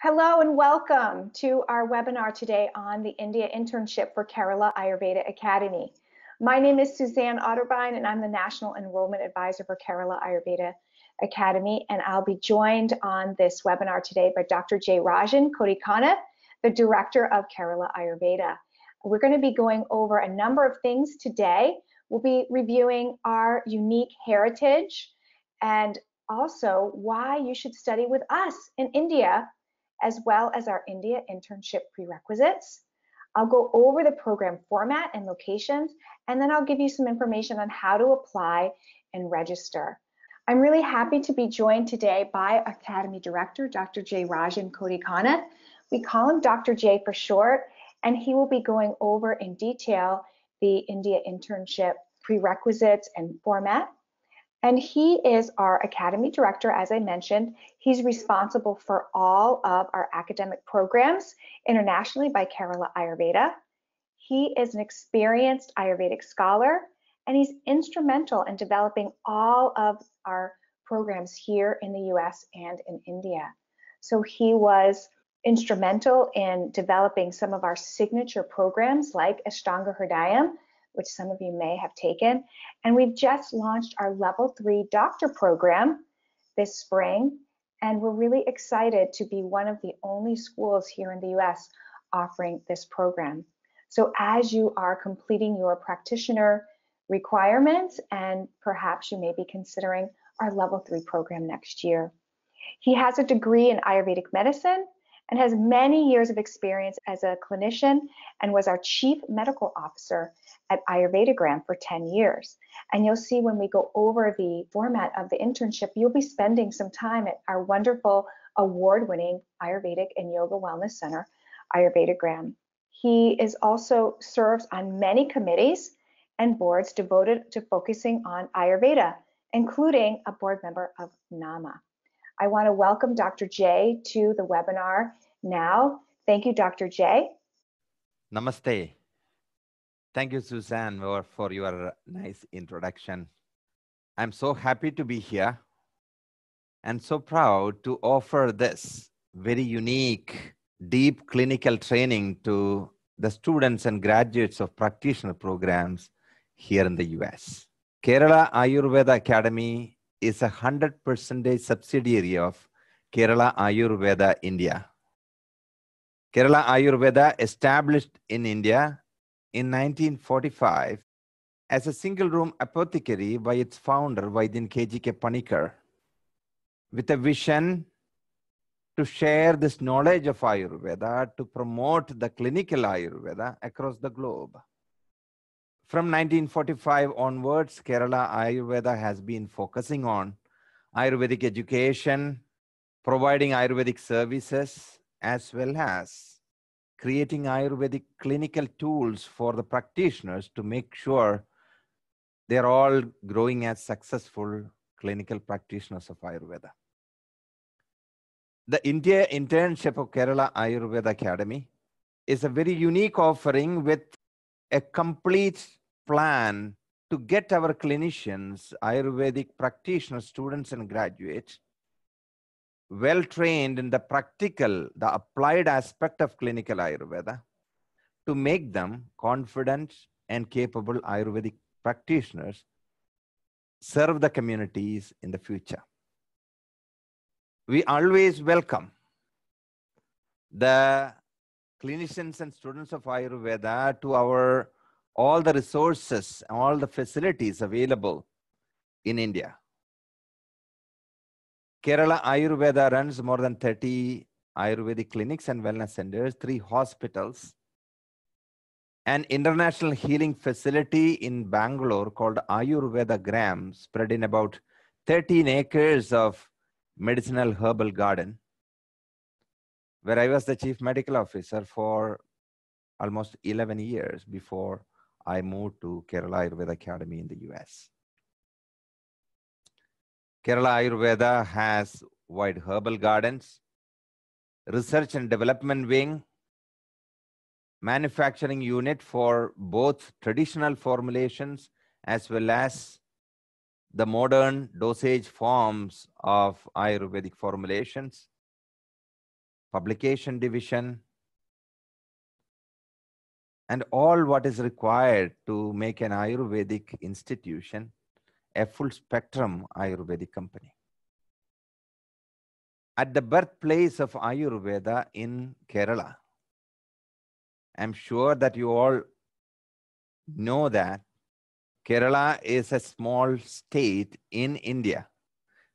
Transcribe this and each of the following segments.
Hello and welcome to our webinar today on the India Internship for Kerala Ayurveda Academy. My name is Suzanne Otterbein and I'm the National Enrollment Advisor for Kerala Ayurveda Academy, and I'll be joined on this webinar today by Dr. J. Rajan Kodikana, the Director of Kerala Ayurveda. We're going to be going over a number of things today. We'll be reviewing our unique heritage and also why you should study with us in India, as well as our India internship prerequisites. I'll go over the program format and locations, and then I'll give you some information on how to apply and register. I'm really happy to be joined today by Academy Director, Dr. J. Rajan Kodikana. We call him Dr. J for short, and he will be going over in detail the India internship prerequisites and format. And he is our Academy Director, as I mentioned. He's responsible for all of our academic programs internationally by Kerala Ayurveda. He is an experienced Ayurvedic scholar, and he's instrumental in developing all of our programs here in the US and in India. So he was instrumental in developing some of our signature programs like Ashtanga Hridayam, which some of you may have taken. And we've just launched our Level 3 Doctor program this spring, and we're really excited to be one of the only schools here in the US offering this program. So as you are completing your practitioner requirements, and perhaps you may be considering our Level 3 program next year. He has a degree in Ayurvedic medicine and has many years of experience as a clinician and was our Chief Medical Officer at Ayurveda Gram for 10 years. And you'll see when we go over the format of the internship, you'll be spending some time at our wonderful award-winning Ayurvedic and Yoga Wellness Center, Ayurveda Gram. He is also serves on many committees and boards devoted to focusing on Ayurveda, including a board member of NAMA. I want to welcome Dr. J to the webinar now. Thank you, Dr. J. Namaste. Thank you, Suzanne, for your nice introduction. I'm so happy to be here and so proud to offer this very unique, deep clinical training to the students and graduates of practitioner programs here in the US. Kerala Ayurveda Academy is a 100% subsidiary of Kerala Ayurveda India. Kerala Ayurveda established in India in 1945 as a single-room apothecary by its founder, Vaidyan K.G.K. Panikar, with a vision to share this knowledge of Ayurveda to promote the clinical Ayurveda across the globe. From 1945 onwards, Kerala Ayurveda has been focusing on Ayurvedic education, providing Ayurvedic services, as well as creating Ayurvedic clinical tools for the practitioners to make sure they're all growing as successful clinical practitioners of Ayurveda. The India Internship of Kerala Ayurveda Academy is a very unique offering with a complete plan to get our clinicians, Ayurvedic practitioners, students, and graduates well trained in the practical, the applied aspect of clinical Ayurveda to make them confident and capable Ayurvedic practitioners serve the communities in the future. We always welcome the clinicians and students of Ayurveda to all the resources, all the facilities available in India. Kerala Ayurveda runs more than 30 Ayurvedic clinics and wellness centers, 3 hospitals, an international healing facility in Bangalore called Ayurveda Gram, spread in about 13 acres of medicinal herbal garden, where I was the chief medical officer for almost 11 years before I moved to Kerala Ayurveda Academy in the US. Kerala Ayurveda has wide herbal gardens, research and development wing, manufacturing unit for both traditional formulations as well as the modern dosage forms of Ayurvedic formulations, publication division, and all what is required to make an Ayurvedic institution a full spectrum Ayurvedic company. At the birthplace of Ayurveda in Kerala, I'm sure that you all know that Kerala is a small state in India,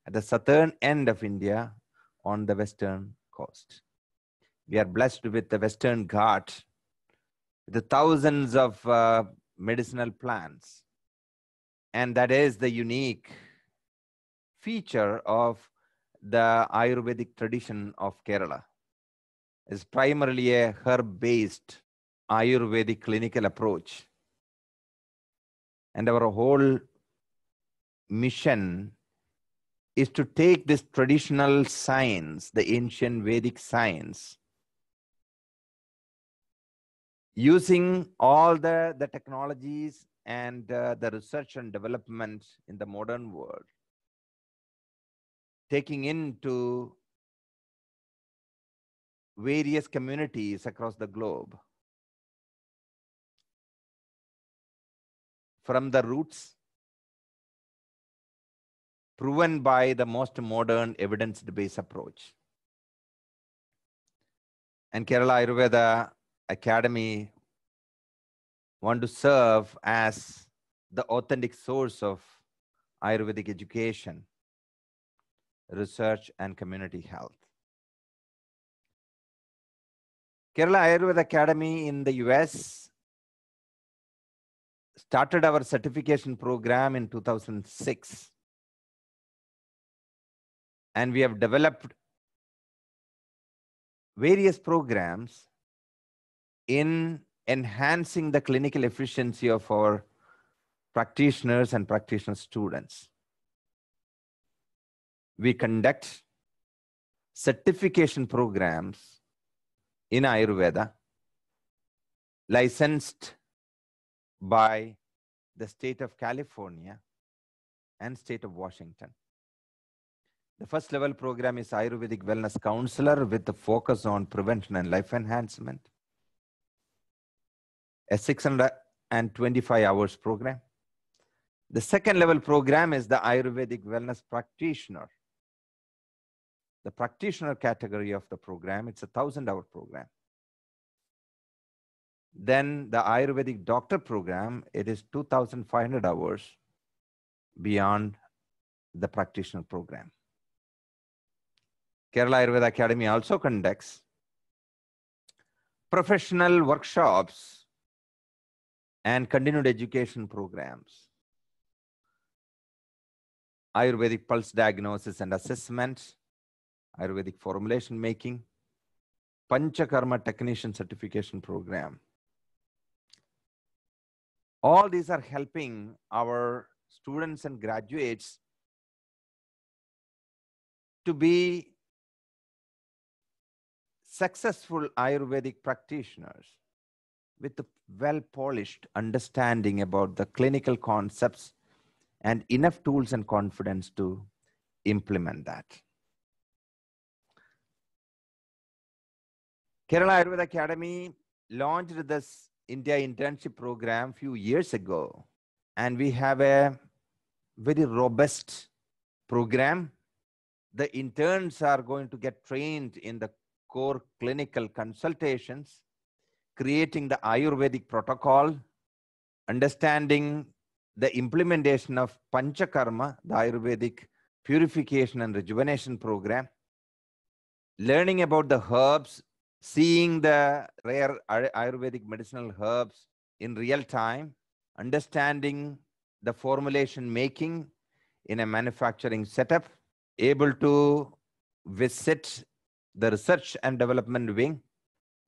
at the southern end of India on the western coast. We are blessed with the Western Ghat, the thousands of medicinal plants. And that is the unique feature of the Ayurvedic tradition of Kerala. It's primarily a herb-based Ayurvedic clinical approach. And our whole mission is to take this traditional science, the ancient Vedic science, using all the technologies and the research and development in the modern world, taking into various communities across the globe, from the roots, proven by the most modern evidence-based approach. And Kerala Ayurveda Academy want to serve as the authentic source of Ayurvedic education, research, and community health. Kerala Ayurveda Academy in the US started our certification program in 2006. And we have developed various programs in enhancing the clinical efficiency of our practitioners and practitioner students. We conduct certification programs in Ayurveda, licensed by the state of California and state of Washington. The first level program is Ayurvedic Wellness Counselor with the focus on prevention and life enhancement. A 625 hours program. The second level program is the Ayurvedic Wellness Practitioner. The practitioner category of the program, it's a 1,000-hour program. Then the Ayurvedic Doctor program, it is 2,500 hours beyond the practitioner program. Kerala Ayurveda Academy also conducts professional workshops and continued education programs. Ayurvedic pulse diagnosis and assessment, Ayurvedic formulation making, Panchakarma technician certification program. All these are helping our students and graduates to be successful Ayurvedic practitioners with a well-polished understanding about the clinical concepts and enough tools and confidence to implement that. Kerala Ayurveda Academy launched this India Internship program a few years ago, and we have a very robust program. The interns are going to get trained in the core clinical consultations, creating the Ayurvedic protocol, understanding the implementation of Panchakarma, the Ayurvedic purification and rejuvenation program, learning about the herbs, seeing the rare Ayurvedic medicinal herbs in real time, understanding the formulation making in a manufacturing setup, able to visit the research and development wing,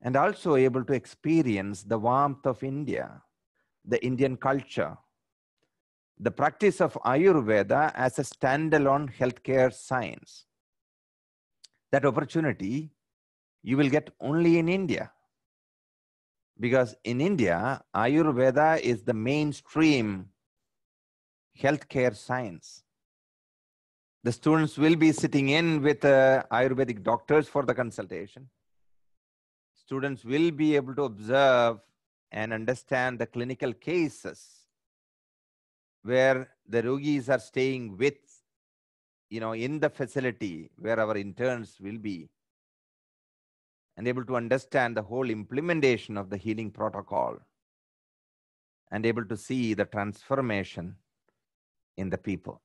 and also able to experience the warmth of India, the Indian culture, the practice of Ayurveda as a standalone healthcare science. That opportunity you will get only in India. Because in India, Ayurveda is the mainstream healthcare science. The students will be sitting in with Ayurvedic doctors for the consultation. Students will be able to observe and understand the clinical cases where the yogis are staying with, in the facility where our interns will be, and able to understand the whole implementation of the healing protocol and able to see the transformation in the people.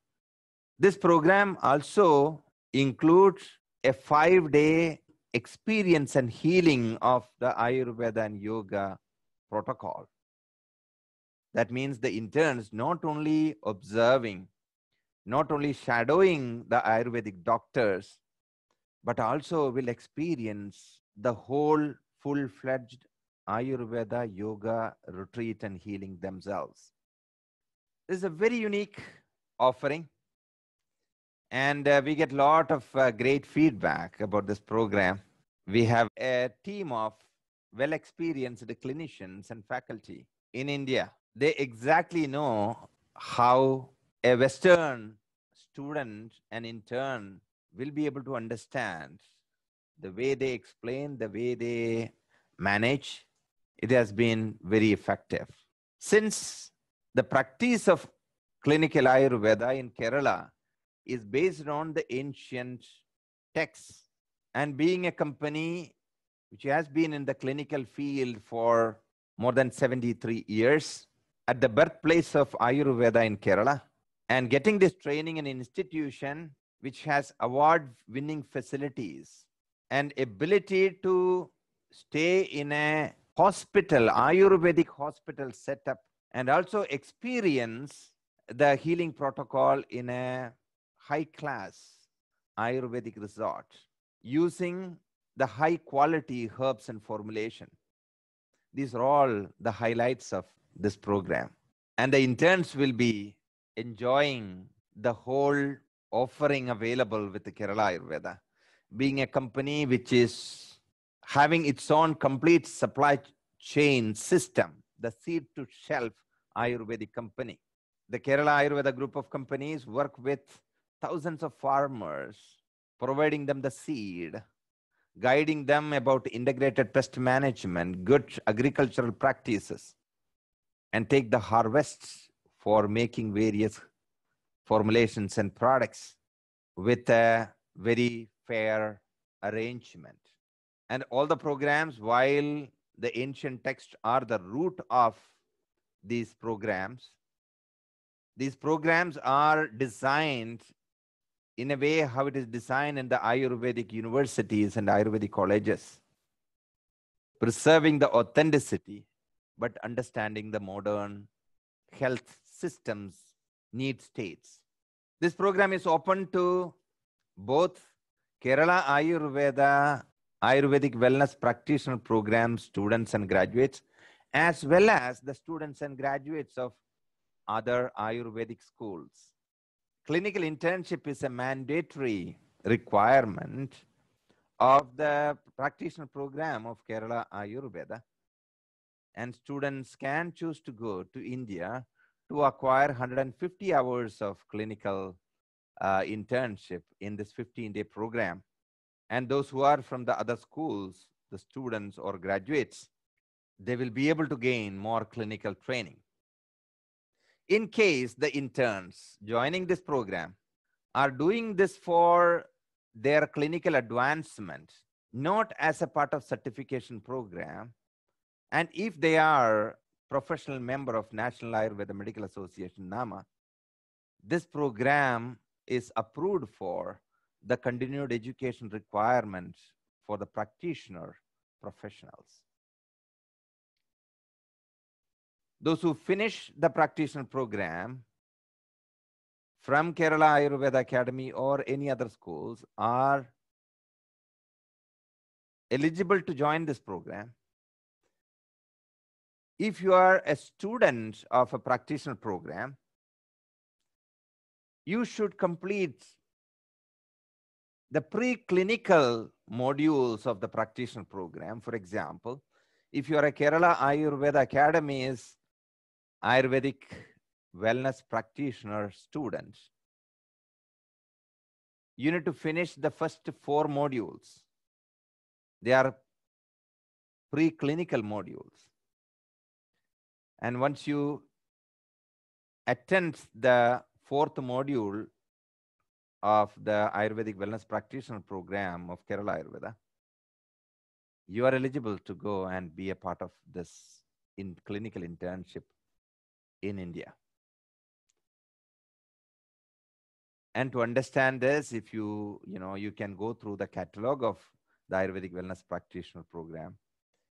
This program also includes a 5-day experience and healing of the Ayurveda and yoga protocol. That means the interns not only observing, not only shadowing the Ayurvedic doctors, but also will experience the whole full-fledged Ayurveda yoga retreat and healing themselves. This is a very unique offering, and we get a lot of great feedback about this program. We have a team of well-experienced clinicians and faculty in India. They exactly know how a Western student and intern will be able to understand the way they explain, the way they manage. It has been very effective. Since the practice of clinical Ayurveda in Kerala is based on the ancient texts, and being a company which has been in the clinical field for more than 73 years, at the birthplace of Ayurveda in Kerala, and getting this training in an institution which has award-winning facilities and ability to stay in a hospital, Ayurvedic hospital setup, and also experience the healing protocol in a high-class Ayurvedic resort using the high-quality herbs and formulation. These are all the highlights of this program. And the interns will be enjoying the whole offering available with the Kerala Ayurveda, being a company which is having its own complete supply chain system, the seed to shelf Ayurvedic company. The Kerala Ayurveda group of companies work with thousands of farmers, providing them the seed, guiding them about integrated pest management, good agricultural practices, and take the harvests for making various formulations and products with a very fair arrangement. And all the programs, while the ancient texts are the root of these programs are designed in a way how it is designed in the Ayurvedic universities and Ayurvedic colleges, preserving the authenticity, but understanding the modern health systems need states. This program is open to both Kerala Ayurveda, Ayurvedic Wellness Practitioner Program students and graduates, as well as the students and graduates of other Ayurvedic schools. Clinical internship is a mandatory requirement of the practitioner program of Kerala Ayurveda, and students can choose to go to India to acquire 150 hours of clinical internship in this 15-day program. And those who are from the other schools, the students or graduates, they will be able to gain more clinical training. In case the interns joining this program are doing this for their clinical advancement, not as a part of certification program, and if they are professional member of National Ayurveda Medical Association, NAMA, this program is approved for the continued education requirements for the practitioner professionals. Those who finish the practitioner program from Kerala Ayurveda Academy or any other schools are eligible to join this program. If you are a student of a practitioner program, you should complete the preclinical modules of the practitioner program. For example, if you are a Kerala Ayurveda Academy's Ayurvedic wellness practitioner student, you need to finish the first 4 modules. They are preclinical modules. And once you attend the 4th module of the Ayurvedic Wellness Practitioner Program of Kerala Ayurveda, you are eligible to go and be a part of this clinical internship in India. And to understand this, if you can go through the catalog of the Ayurvedic Wellness Practitioner Program.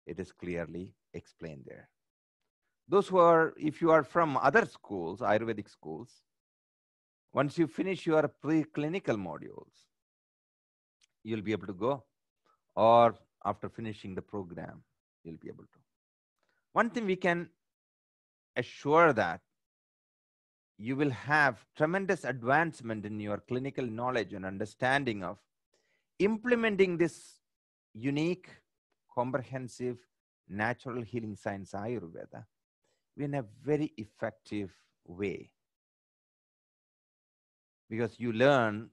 It is clearly explained there. Those who are, if you are from other schools, Ayurvedic schools, once you finish your preclinical modules, you'll be able to go, or after finishing the program, you'll be able to. One thing we can assure that you will have tremendous advancement in your clinical knowledge and understanding of implementing this unique, comprehensive, natural healing science Ayurveda in a very effective way. Because you learn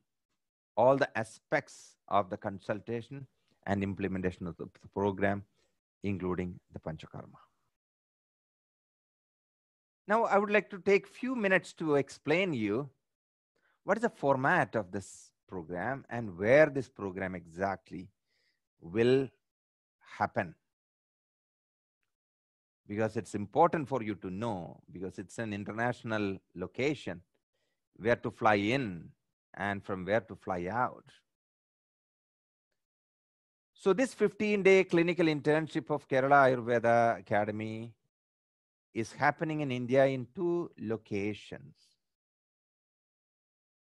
all the aspects of the consultation and implementation of the program, including the Panchakarma. Now, I would like to take a few minutes to explain you what is the format of this program and where this program exactly will happen. Because it's important for you to know, because it's an international location, where to fly in and from where to fly out. So this 15-day clinical internship of Kerala Ayurveda Academy is happening in India in 2 locations.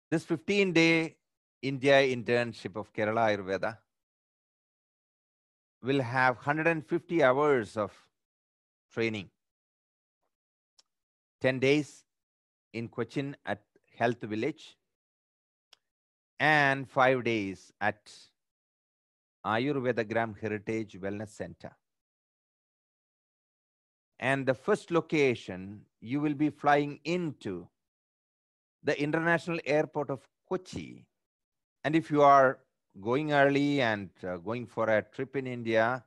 This 15-day India internship of Kerala Ayurveda will have 150 hours of training. 10 days in Cochin at Health Village and 5 days at Ayurveda Gram Heritage Wellness Center. And the first location, you will be flying into the international airport of Kochi. And if you are going early and going for a trip in India,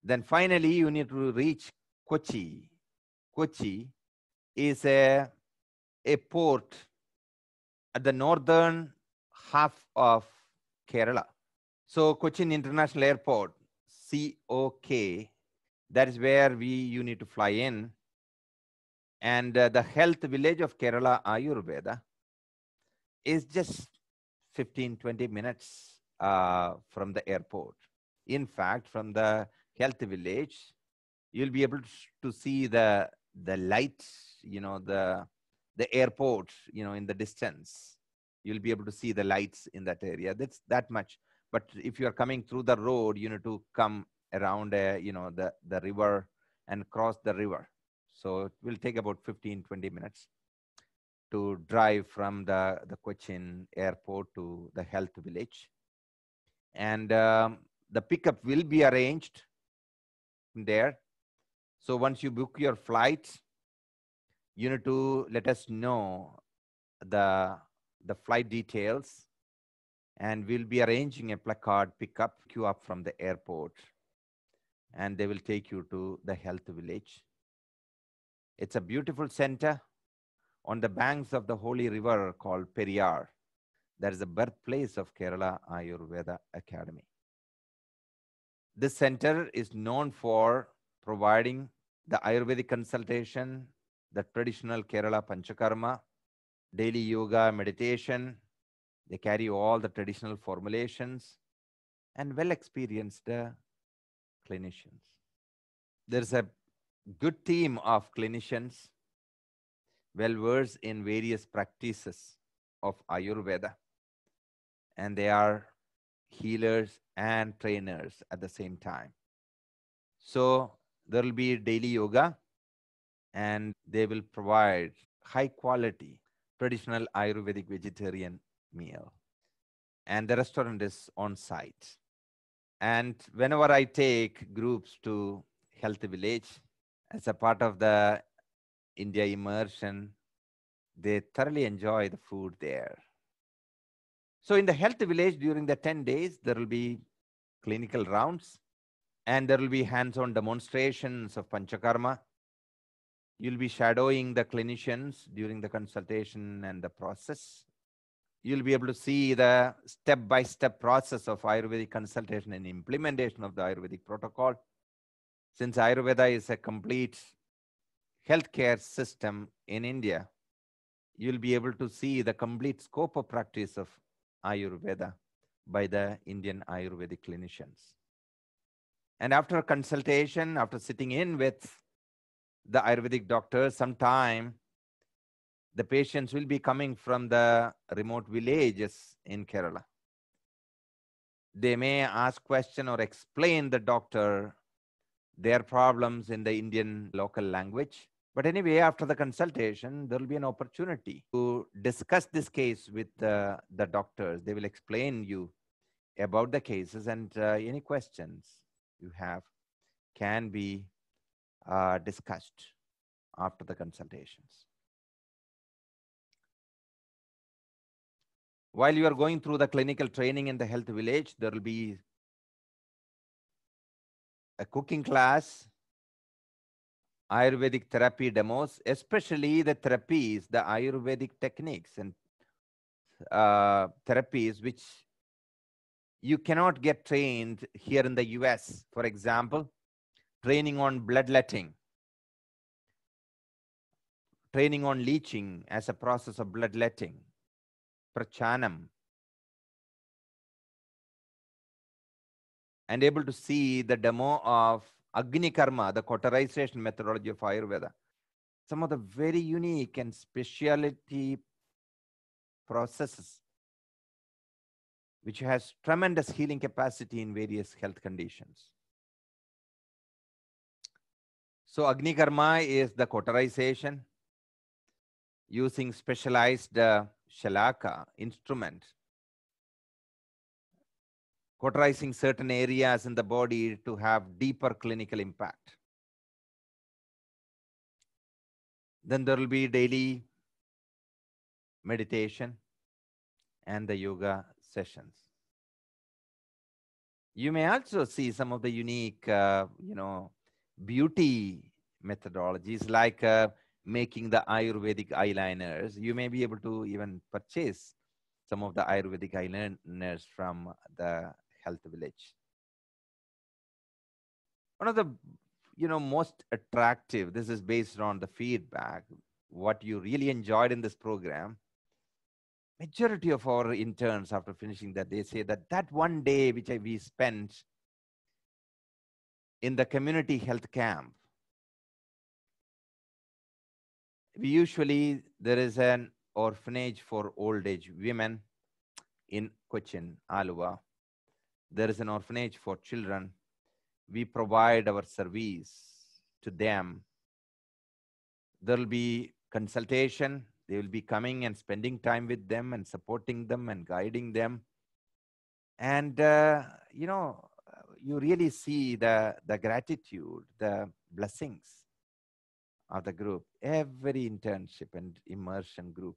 then finally you need to reach Kochi. Kochi is a port at the northern half of Kerala. So Cochin International Airport, COK, that is where you need to fly in. And the health village of Kerala Ayurveda is just 15-20 minutes from the airport. In fact, from the health village, you'll be able to see the lights, the airport, in the distance. You'll be able to see the lights in that area. That's that much. But if you're coming through the road, you need to come around, the river and cross the river. So it will take about 15-20 minutes to drive from the Cochin airport to the health village. And the pickup will be arranged there. So once you book your flight, you need to let us know the flight details, and we'll be arranging a placard pickup you up from the airport, and they will take you to the health village. It's a beautiful center on the banks of the holy river called Periyar. That is the birthplace of Kerala Ayurveda Academy. This center is known for providing the Ayurvedic consultation, the traditional Kerala Panchakarma, daily yoga, meditation. They carry all the traditional formulations and well-experienced clinicians. There's a good team of clinicians well-versed in various practices of Ayurveda, and they are healers and trainers at the same time. So there will be daily yoga, and they will provide high-quality traditional Ayurvedic vegetarian meal. And the restaurant is on site. And whenever I take groups to Health Village as a part of the India immersion, they thoroughly enjoy the food there. So in the health village during the 10 days, there will be clinical rounds and there will be hands-on demonstrations of Panchakarma. You'll be shadowing the clinicians during the consultation and the process. You'll be able to see the step-by-step process of Ayurvedic consultation and implementation of the Ayurvedic protocol. Since Ayurveda is a complete healthcare system in India, you'll be able to see the complete scope of practice of Ayurveda by the Indian Ayurvedic clinicians. And after consultation, after sitting in with the Ayurvedic doctors, sometime the patients will be coming from the remote villages in Kerala. They may ask question or explain the doctor their problems in the Indian local language. But anyway, after the consultation, there will be an opportunity to discuss this case with the doctors. They will explain you about the cases, and any questions you have can be discussed after the consultations. While you are going through the clinical training in the health village, there will be a cooking class, Ayurvedic therapy demos, especially the therapies, the Ayurvedic techniques and therapies which you cannot get trained here in the US. For example, training on bloodletting, training on leaching as a process of bloodletting, prachanam, and able to see the demo of Agni Karma, the cauterization methodology of Ayurveda. Some of the very unique and specialty processes which has tremendous healing capacity in various health conditions. So Agni Karma is the cauterization using specialized shalaka instrument, cauterizing certain areas in the body to have deeper clinical impact. Then there will be daily meditation and the yoga sessions. You may also see some of the unique, beauty methodologies like making the Ayurvedic eyeliners. You may be able to even purchase some of the Ayurvedic eyeliners from the health village. One of the most attractive, this is based on the feedback, what you really enjoyed in this program. Majority of our interns, after finishing that, they say that one day which we spent in the community health camp, there is an orphanage for old age women in Cochin, Aluva. There is an orphanage for children. We provide our service to them. There will be consultation. They will be coming and spending time with them and supporting them and guiding them. And, you really see the gratitude, the blessings of the group. Every internship and immersion group,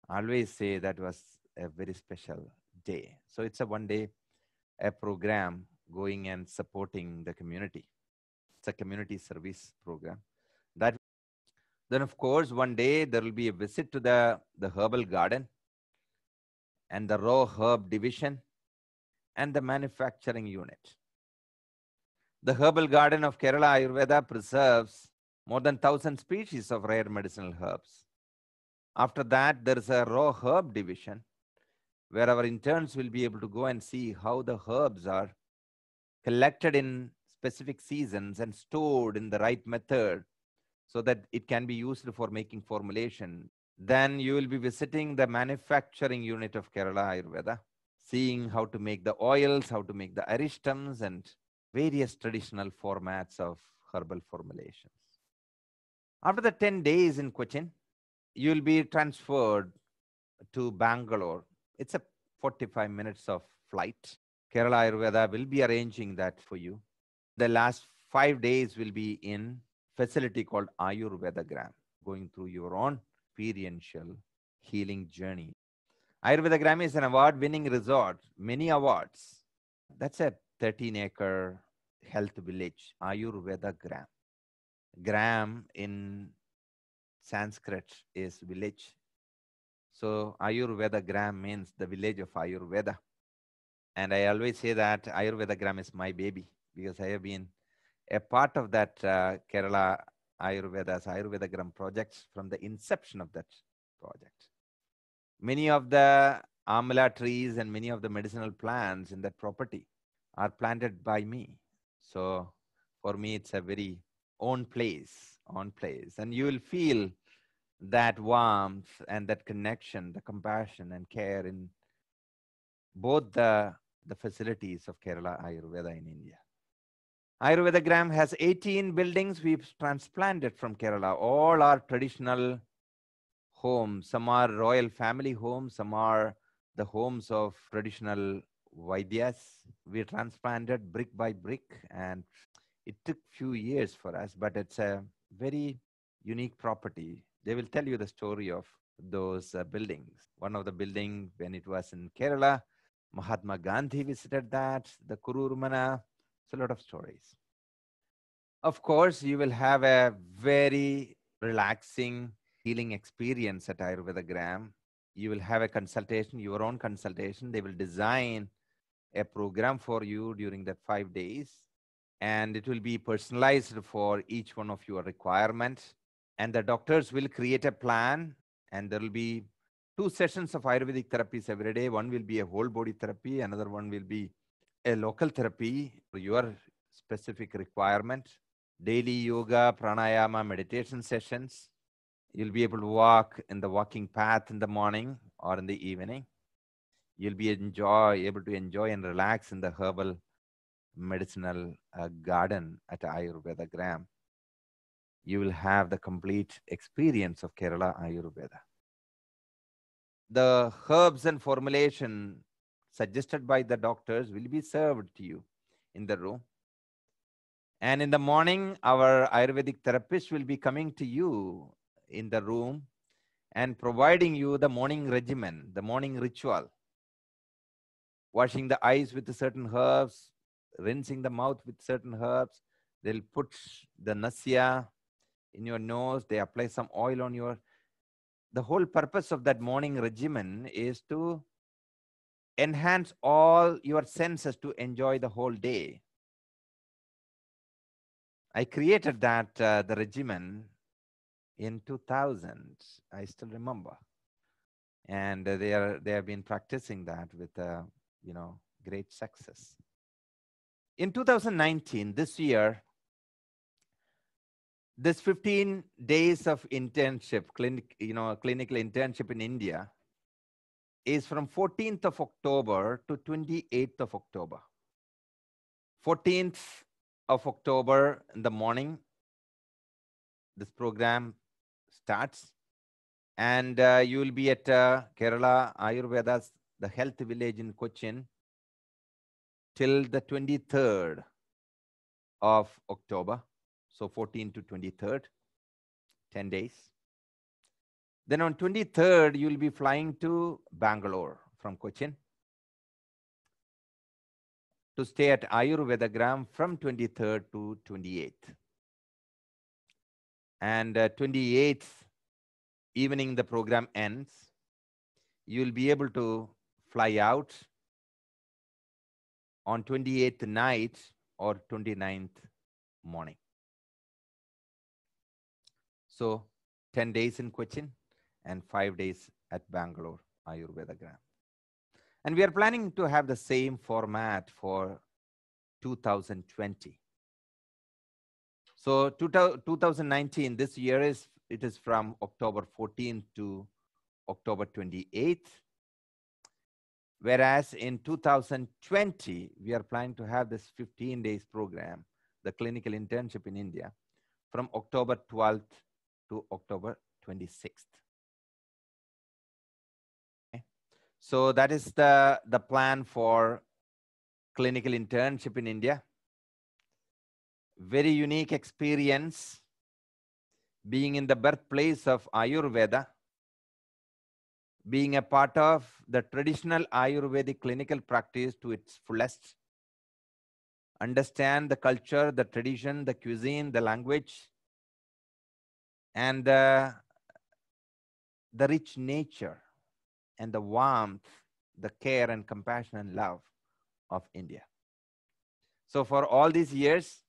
I always say that was a very special day. So it's a one day, a program going and supporting the community. It's a community service program. Then, of course, one day there will be a visit to the herbal garden and the raw herb division and the manufacturing unit. The herbal garden of Kerala Ayurveda preserves more than 1,000 species of rare medicinal herbs. After that, there is a raw herb division where our interns will be able to go and see how the herbs are collected in specific seasons and stored in the right method so that it can be used for making formulation. Then you will be visiting the manufacturing unit of Kerala Ayurveda, seeing how to make the oils, how to make the aristams and various traditional formats of herbal formulations. After the 10 days in Cochin, you will be transferred to Bangalore. It's a 45 minutes of flight. Kerala Ayurveda will be arranging that for you. The last 5 days will be in facility called Ayurveda Gram, going through your own experiential healing journey. Ayurveda Gram is an award-winning resort, many awards. That's a 13-acre health village, Ayurveda Gram. Gram in Sanskrit is village. So Ayurveda Gram means the village of Ayurveda. And I always say that Ayurveda Gram is my baby because I have been a part of that Kerala Ayurveda Gram projects from the inception of that project. Many of the amla trees and many of the medicinal plants in that property are planted by me. So for me, it's a very own place. And you will feel that warmth and that connection, the compassion and care in both the facilities of Kerala Ayurveda in India. Ayurveda Gram has 18 buildings we've transplanted from Kerala. All are traditional homes. Some are royal family homes. Some are the homes of traditional Vaidyas. We transplanted brick by brick, and it took few years for us, but it's a very unique property. They will tell you the story of those buildings. One of the building, when it was in Kerala, Mahatma Gandhi visited that, the Kururmana. It's a lot of stories. Of course, you will have a very relaxing, healing experience at Ayurveda Gram. You will have a consultation, your own consultation. They will design a program for you during that 5 days, and it will be personalized for each one of your requirements. And the doctors will create a plan, and there will be 2 sessions of Ayurvedic therapies every day. One will be a whole body therapy, another one will be a local therapy for your specific requirement. Daily yoga, pranayama, meditation sessions. You'll be able to walk in the walking path in the morning or in the evening. You'll be able to enjoy and relax in the herbal medicinal garden at Ayurveda Gram. You will have the complete experience of Kerala Ayurveda. The herbs and formulation suggested by the doctors will be served to you in the room. And in the morning, our Ayurvedic therapist will be coming to you in the room and providing you the morning regimen, the morning ritual. Washing the eyes with certain herbs, rinsing the mouth with certain herbs. They'll put the nasya in your nose. They apply some oil on your... The whole purpose of that morning regimen is to enhance all your senses to enjoy the whole day. I created that, the regimen in 2000. I still remember. And they have been practicing that with, great success. In 2019, this year, this 15 days of internship, clinical internship in India is from 14th of October to 28th of October. 14th of October in the morning, this program starts, and you will be at Kerala Ayurveda's, the health village in Cochin, till the 23rd of October. So 14 to 23rd, 10 days. Then on 23rd, you will be flying to Bangalore from Cochin to stay at Ayurveda Gram from 23rd to 28th. And 28th evening, the program ends. You will be able to fly out on 28th night or 29th morning. So 10 days in Cochin and 5 days at Bangalore Ayurveda Gram. And we are planning to have the same format for 2020. So 2019, this year it is from October 14th to October 28th. Whereas in 2020, we are planning to have this 15 days program, the clinical internship in India, from October 12th to October 26th. Okay. So that is the plan for clinical internship in India. Very unique experience being in the birthplace of Ayurveda. being a part of the traditional Ayurvedic clinical practice to its fullest, understand the culture, the tradition, the cuisine, the language, and the rich nature and the warmth, the care and compassion and love of India. So for all these years,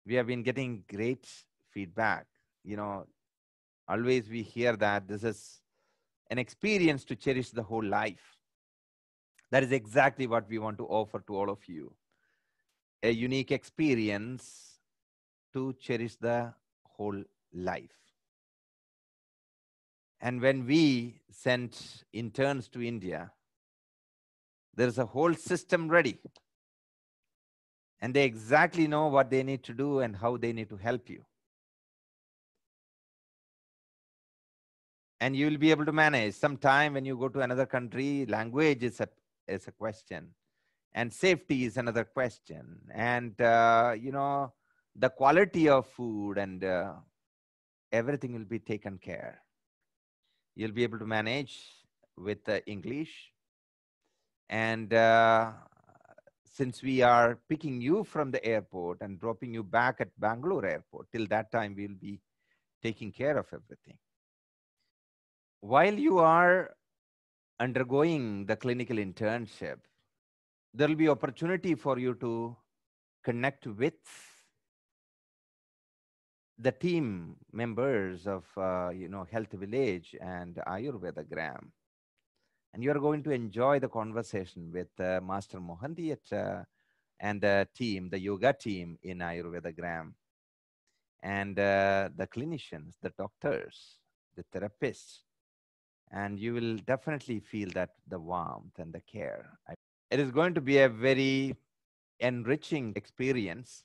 we have been getting great feedback. You know, always we hear that this is an experience to cherish the whole life. That is exactly what we want to offer to all of you. A unique experience to cherish the whole life. And when we send interns to India, there's a whole system ready. And they exactly know what they need to do and how they need to help you. And you will be able to manage. Sometime when you go to another country, language is a question. And safety is another question. And, you know, the quality of food and everything will be taken care. You'll be able to manage with English. And since we are picking you from the airport and dropping you back at Bangalore airport, till that time, we'll be taking care of everything. While you are undergoing the clinical internship, there will be opportunity for you to connect with the team members of, you know, Health Village and Ayurveda Gram. And you are going to enjoy the conversation with Master Mohanty and the team, the yoga team in Ayurveda Gram, and the clinicians, the doctors, the therapists. And you will definitely feel that the warmth and the care. It is going to be a very enriching experience.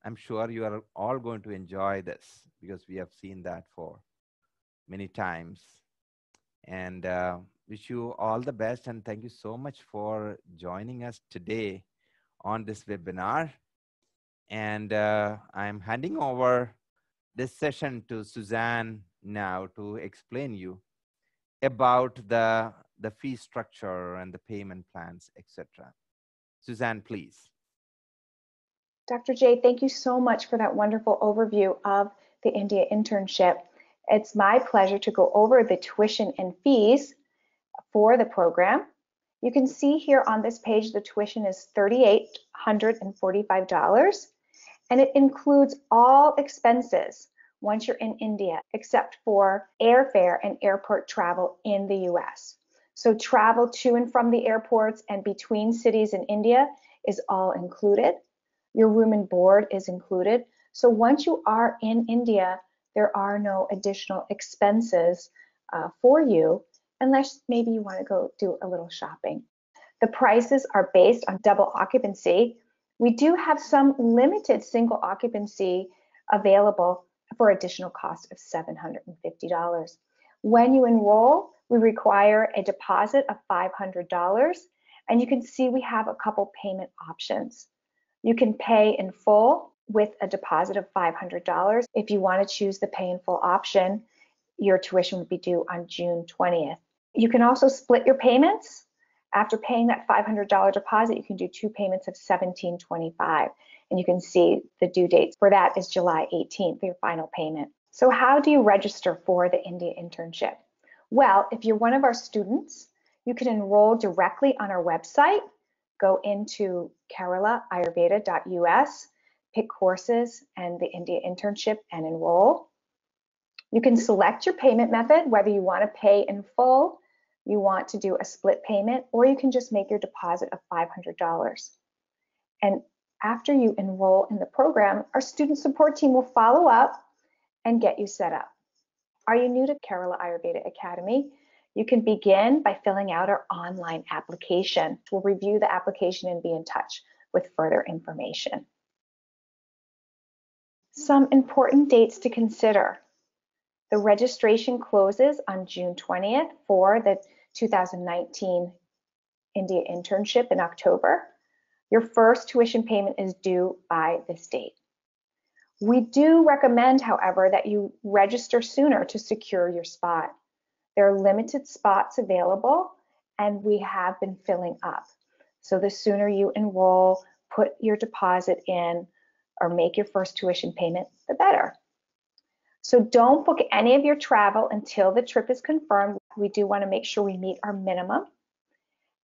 I'm sure you are all going to enjoy this because we have seen that for many times. And wish you all the best. And thank you so much for joining us today on this webinar. And I'm handing over this session to Suzanne now to explain you about the fee structure and the payment plans, etc. Suzanne, please. Dr. J, thank you so much for that wonderful overview of the India internship. It's my pleasure to go over the tuition and fees for the program. You can see here on this page the tuition is $3,845, and it includes all expenses once you're in India, except for airfare and airport travel in the US. So travel to and from the airports and between cities in India is all included. Your room and board is included. So once you are in India, there are no additional expenses for you, unless maybe you want to go do a little shopping. The prices are based on double occupancy. We do have some limited single occupancy available for additional cost of $750. When you enroll, we require a deposit of $500, and you can see we have a couple payment options. You can pay in full with a deposit of $500. If you want to choose the pay in full option, your tuition would be due on June 20th. You can also split your payments. After paying that $500 deposit, you can do two payments of $1,725. And you can see the due date for that is July 18th for your final payment. So how do you register for the India internship? Well, if you're one of our students, you can enroll directly on our website. Go into keralaayurveda.us, pick courses and the India internship and enroll. You can select your payment method, whether you want to pay in full, you want to do a split payment, or you can just make your deposit of $500. And after you enroll in the program, our student support team will follow up and get you set up. Are you new to Kerala Ayurveda Academy? You can begin by filling out our online application. We'll review the application and be in touch with further information. Some important dates to consider. The registration closes on June 20th for the 2019 India internship in October. Your first tuition payment is due by this date. We do recommend, however, that you register sooner to secure your spot. There are limited spots available, and we have been filling up. So the sooner you enroll, put your deposit in, or make your first tuition payment, the better. So don't book any of your travel until the trip is confirmed. We do want to make sure we meet our minimum.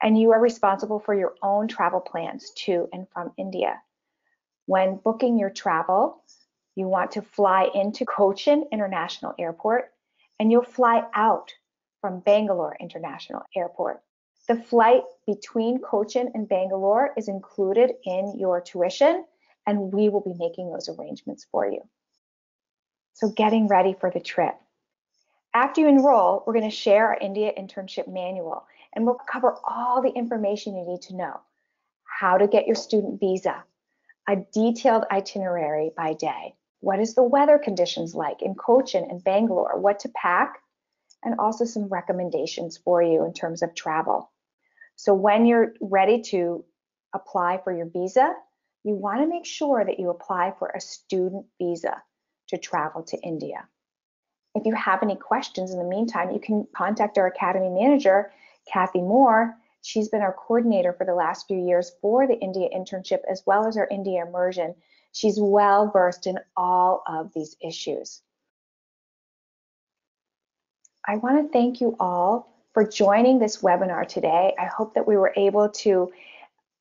And you are responsible for your own travel plans to and from India. When booking your travel, you want to fly into Cochin International Airport, and you'll fly out from Bangalore International Airport. The flight between Cochin and Bangalore is included in your tuition, and we will be making those arrangements for you. So getting ready for the trip. After you enroll, we're going to share our India Internship Manual, and we'll cover all the information you need to know. How to get your student visa, a detailed itinerary by day. What is the weather conditions like in Cochin and Bangalore? What to pack, and also some recommendations for you in terms of travel. So when you're ready to apply for your visa, you want to make sure that you apply for a student visa to travel to India. If you have any questions in the meantime, you can contact our Academy Manager, Kathy Moore. She's been our coordinator for the last few years for the India Internship as well as our India Immersion. She's well versed in all of these issues. I want to thank you all for joining this webinar today. I hope that we were able to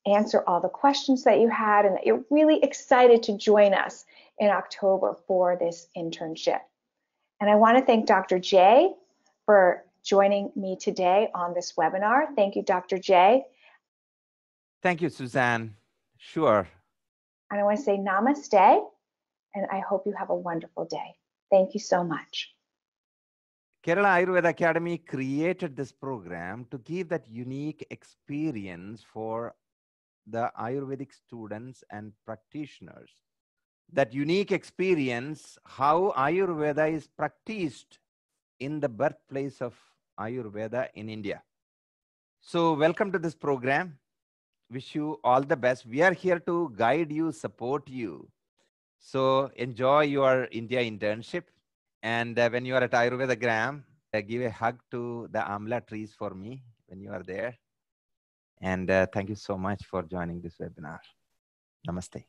answer all the questions that you had and that you're really excited to join us in October for this internship. And I want to thank Dr. J for joining me today on this webinar. Thank you, Dr. J. Thank you, Suzanne. Sure. And I want to say namaste, and I hope you have a wonderful day. Thank you so much. Kerala Ayurveda Academy created this program to give that unique experience for the Ayurvedic students and practitioners. That unique experience, how Ayurveda is practiced in the birthplace of Ayurveda in India. So welcome to this program. Wish you all the best. We are here to guide you, support you. So enjoy your India internship. And when you are at Ayurveda Gram, give a hug to the Amla trees for me when you are there. And thank you so much for joining this webinar. Namaste.